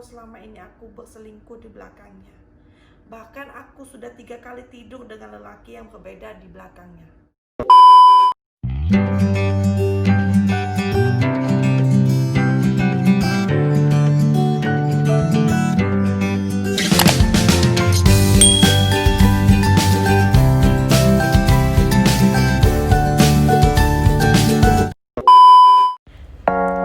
kalau selama ini aku berselingkuh di belakangnya. Bahkan aku sudah 3 kali tidur dengan lelaki yang berbeda di belakangnya.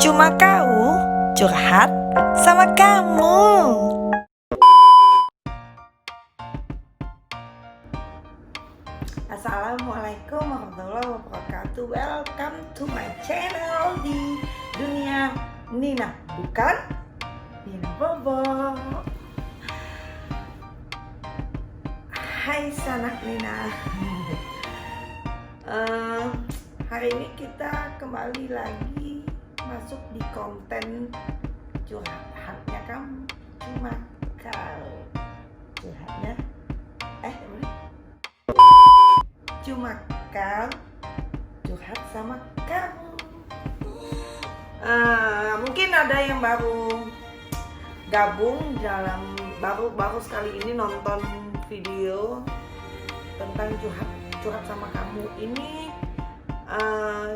Cuma kau curhat sama kamu. Assalamualaikum warahmatullahi wabarakatuh. Welcome to my channel di dunia Nina, bukan Nina Bobo. Hai sanak Nina. Hari ini kita kembali lagi masuk di konten curhatnya kamu. Cuma kau curhatnya cuma kau curhat sama kamu. Mungkin ada yang baru gabung dalam baru sekali ini nonton video tentang curhat sama kamu ini.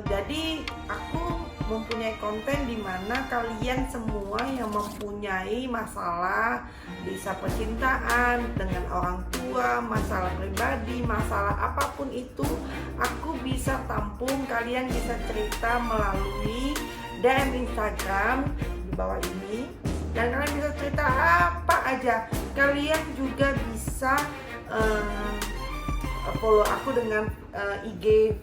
Jadi aku mempunyai konten di mana kalian semua yang mempunyai masalah, bisa percintaan dengan orang tua, masalah pribadi, masalah apapun itu, aku bisa tampung. Kalian bisa cerita melalui DM Instagram di bawah ini, dan kalian bisa cerita apa aja. Kalian juga bisa follow aku dengan IG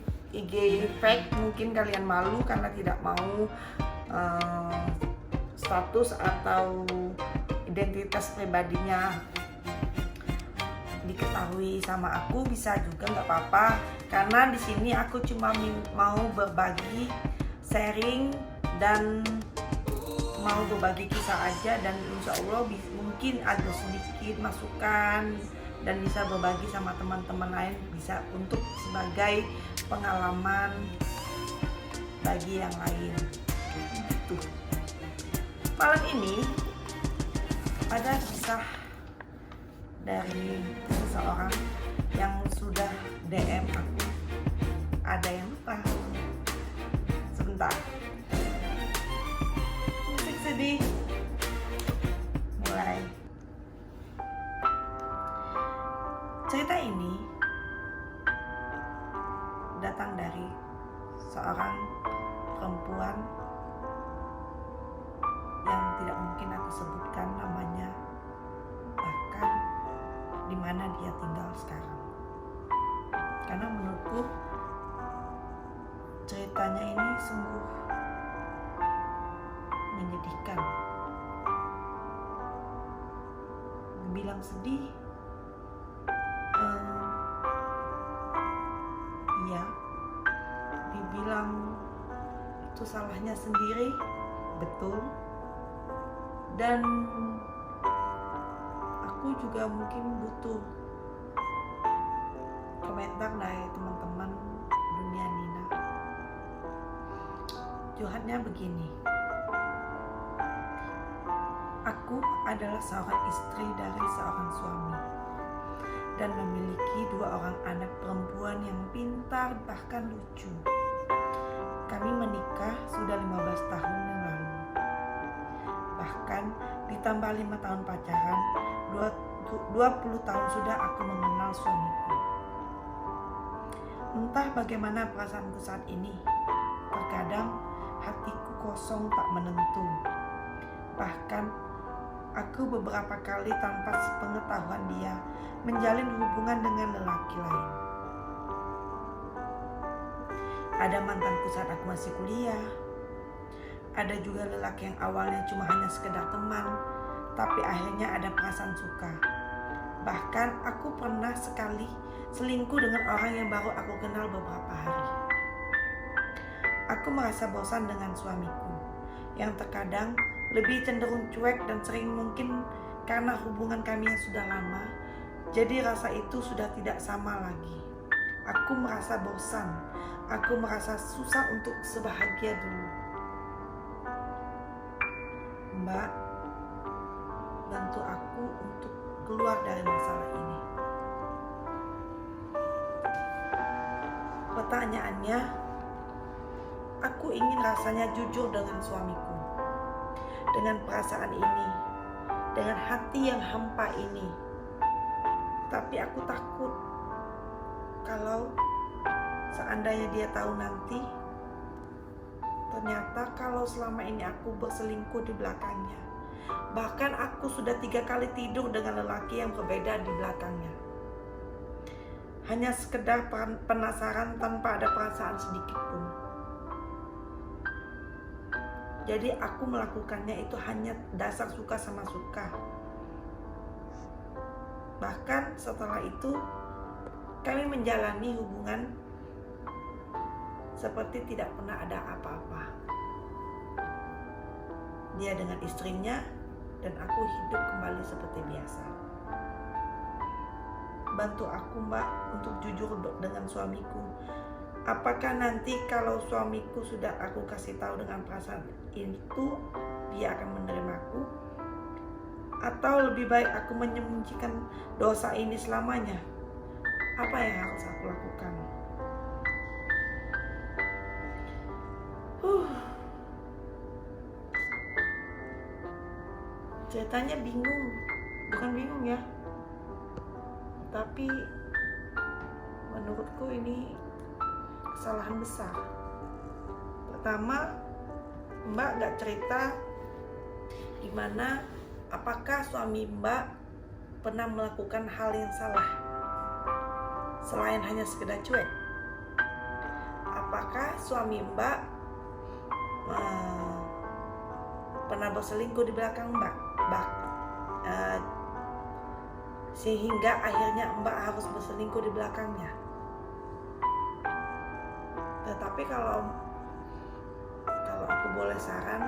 fake. Mungkin kalian malu karena tidak mau status atau identitas pribadinya diketahui sama aku. Bisa juga, nggak apa-apa, karena di sini aku cuma mau berbagi, sharing, dan mau berbagi kisah aja, dan insya Allah mungkin ada sedikit masukan dan bisa berbagi sama teman-teman lain, bisa untuk sebagai pengalaman bagi yang lain. Tuh. Malam ini ada kisah dari seseorang yang sudah DM aku. Ada yang lupa. Sebentar. Musik sedih. Mulai. Cerita ini datang dari seorang perempuan yang tidak mungkin aku sebutkan namanya, bahkan di mana dia tinggal sekarang. Karena menurutku ceritanya ini sungguh menyedihkan. Dibilang sedih, iya, dibilang itu salahnya sendiri, betul. Dan aku juga mungkin butuh komentar dari teman-teman dunia Nina. Curhatnya begini. Aku adalah seorang istri dari seorang suami dan memiliki 2 orang anak perempuan yang pintar bahkan lucu. Kami menikah sudah 15 tahun yang lalu. Bahkan ditambah 5 tahun pacaran, 20 tahun sudah aku mengenal suamiku. Entah bagaimana perasaanku saat ini. Terkadang hatiku kosong tak menentu. Bahkan aku beberapa kali tanpa sepengetahuan dia menjalin hubungan dengan lelaki lain. Ada mantanku saat aku masih kuliah. Ada juga lelaki yang awalnya cuma hanya sekedar teman, tapi akhirnya ada perasaan suka. Bahkan aku pernah sekali selingkuh dengan orang yang baru aku kenal beberapa hari. Aku merasa bosan dengan suamiku, yang terkadang lebih cenderung cuek dan sering, mungkin karena hubungan kami yang sudah lama, jadi rasa itu sudah tidak sama lagi. Aku merasa bosan, aku merasa susah untuk sebahagia dulu. Mbak, bantu aku untuk keluar dari masalah ini. Pertanyaannya, aku ingin rasanya jujur dengan suamiku, dengan perasaan ini, dengan hati yang hampa ini. Tapi aku takut kalau seandainya dia tahu nanti, ternyata kalau selama ini aku berselingkuh di belakangnya. Bahkan aku sudah 3 kali tidur dengan lelaki yang berbeda di belakangnya. Hanya sekedar penasaran tanpa ada perasaan sedikit pun. Jadi aku melakukannya itu hanya dasar suka sama suka. Bahkan setelah itu kami menjalani hubungan seperti tidak pernah ada apa-apa. Dia dengan istrinya dan aku hidup kembali seperti biasa. Bantu aku, Mbak, untuk jujur dengan suamiku. Apakah nanti kalau suamiku sudah aku kasih tahu dengan perasaan itu, dia akan menerimaku? Atau lebih baik aku menyembunyikan dosa ini selamanya? Apa yang harus aku lakukan? Ceritanya bingung, bukan bingung ya, tapi menurutku ini kesalahan besar. Pertama, Mbak gak cerita gimana, apakah suami Mbak pernah melakukan hal yang salah selain hanya sekedar cuek. Apakah suami Mbak pernah berselingkuh di belakang Mbak, sehingga akhirnya Mbak harus berselingkuh di belakangnya. Tetapi kalau aku boleh saran,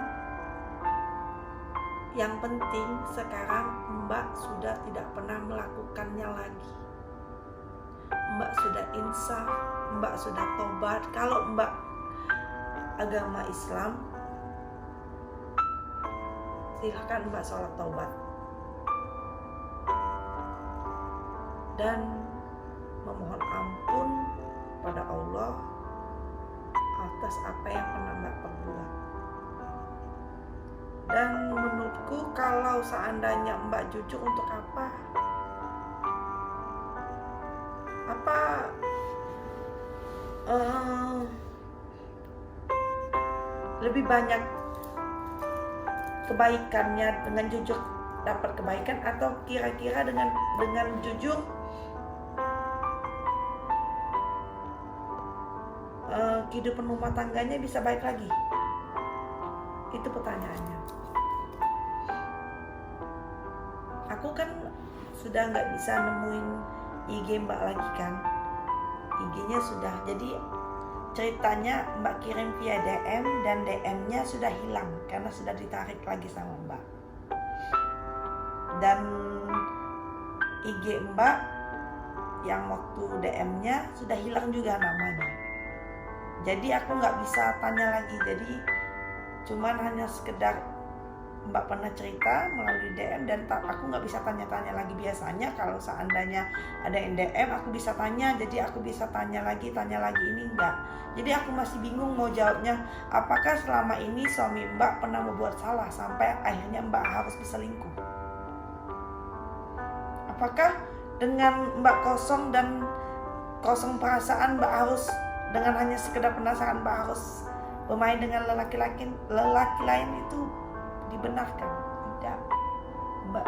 yang penting sekarang Mbak sudah tidak pernah melakukannya lagi. Mbak sudah insaf, Mbak sudah tobat. Kalau Mbak agama Islam, silahkan Mbak sholat taubat dan memohon ampun pada Allah atas apa yang pernah Mbak perbuat. Dan menurutku kalau seandainya Mbak jujur, untuk apa lebih banyak kebaikannya dengan jujur dapat kebaikan, atau kira-kira dengan jujur kehidupan rumah tangganya bisa baik lagi? Itu pertanyaannya. Aku kan sudah nggak bisa nemuin IG Mbak lagi kan, IG-nya sudah, jadi ceritanya Mbak kirim via DM dan DM-nya sudah hilang karena sudah ditarik lagi sama Mbak. Dan IG Mbak yang waktu DM-nya sudah hilang juga namanya. Jadi aku nggak bisa tanya lagi. Jadi cuman hanya sekedar Mbak pernah cerita melalui DM dan aku nggak bisa tanya-tanya lagi. Biasanya kalau seandainya ada yang DM aku bisa tanya, jadi aku bisa tanya lagi, ini enggak. Jadi aku masih bingung mau jawabnya. Apakah selama ini suami Mbak pernah membuat salah sampai akhirnya Mbak harus berselingkuh? Apakah dengan Mbak kosong kosong perasaan, Mbak harus dengan hanya sekedar penasaran Mbak harus bermain dengan lelaki lain itu dibenarkan? Tidak. Mbak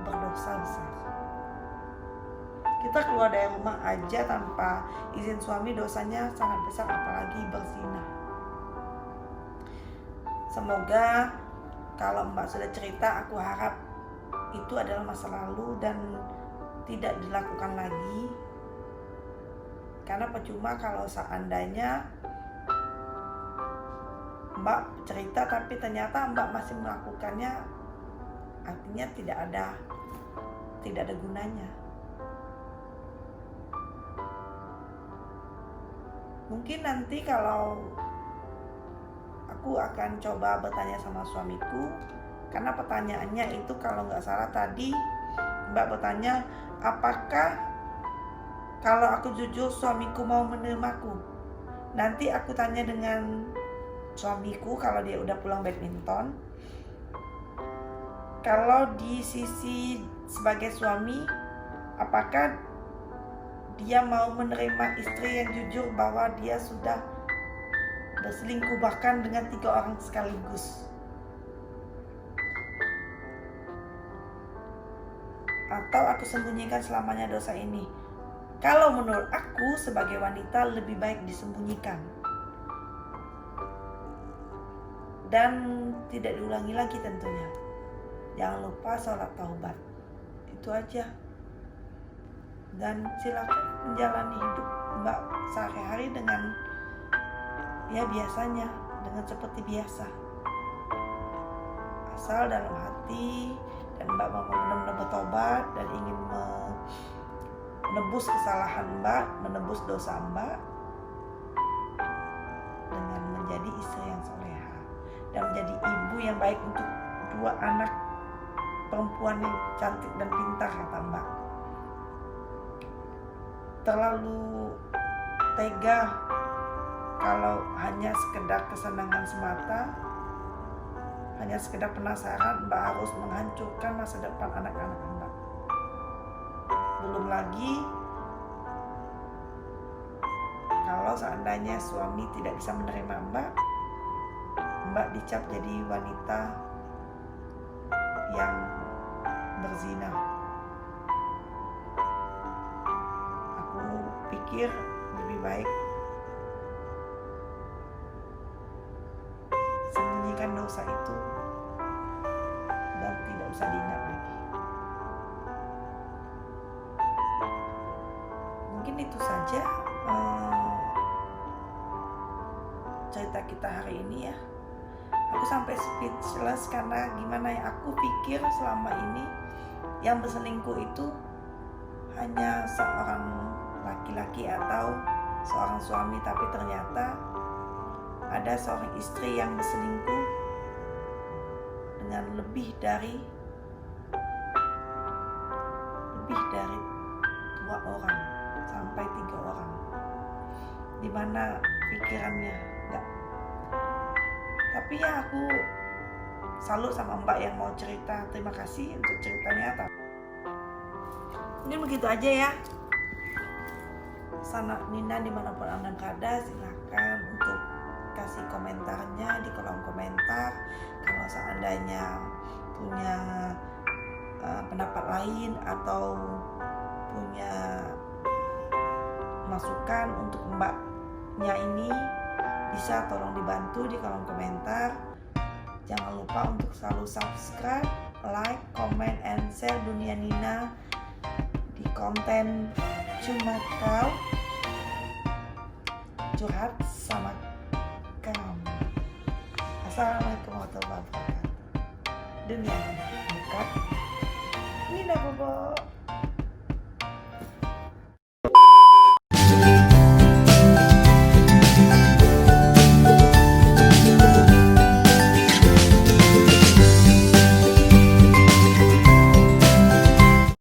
berdosa besar. Kita keluar dari rumah aja tanpa izin suami, dosanya sangat besar, apalagi berzina. Semoga kalau Mbak sudah cerita, aku harap itu adalah masa lalu dan tidak dilakukan lagi. Karena percuma kalau seandainya Mbak cerita tapi ternyata Mbak masih melakukannya, artinya tidak ada gunanya. Mungkin nanti kalau aku akan coba bertanya sama suamiku, Karena pertanyaannya itu kalau nggak salah tadi Mbak bertanya, apakah kalau aku jujur suamiku mau menerimaku? Nanti aku tanya dengan suamiku kalau dia udah pulang badminton. Kalau di sisi sebagai suami, apakah dia mau menerima istri yang jujur bahwa dia sudah berselingkuh bahkan dengan 3 orang sekaligus? Atau aku sembunyikan selamanya dosa ini? Kalau menurut aku sebagai wanita lebih baik disembunyikan dan tidak diulangi lagi tentunya. Jangan lupa sholat taubat. Itu aja. Dan silakan menjalani hidup Mbak sehari-hari dengan ya biasanya, dengan seperti biasa. Asal dalam hati dan Mbak mau benar-benar bertobat dan ingin menebus kesalahan Mbak, menebus dosa Mbak dengan menjadi istri yang soleha dan menjadi ibu yang baik untuk 2 anak perempuan yang cantik dan pintar, kata Mbak. Terlalu tega kalau hanya sekedar kesenangan semata, hanya sekedar penasaran. Mbak harus menghancurkan masa depan anak-anak Mbak. Belum lagi kalau seandainya suami tidak bisa menerima Mbak dicap jadi wanita yang berzina. Aku pikir lebih baik sembunyikan dosa itu dan tidak usah diingat lagi. Mungkin itu saja cerita kita hari ini ya. Aku sampai speechless karena gimana ya, aku pikir selama ini yang berselingkuh itu hanya seorang laki-laki atau seorang suami, tapi ternyata ada seorang istri yang berselingkuh dengan lebih dari 2 orang sampai 3 orang. Dimana pikirannya enggak. Tapi ya aku salut sama Mbak yang mau cerita. Terima kasih untuk ceritanya. Mungkin begitu aja ya. Sanak Nina dimanapun Anda berada, silahkan untuk kasih komentarnya di kolom komentar. Kalau seandainya punya pendapat lain atau punya masukan untuk Mbaknya ini, bisa tolong dibantu di kolom komentar. Jangan lupa untuk selalu subscribe, like, comment, and share Dunia Nina di konten Cuma Kau Curhat sama Kamu. Assalamualaikum warahmatullahi wabarakatuh. Dunia Nina, bukan Nina Bobo.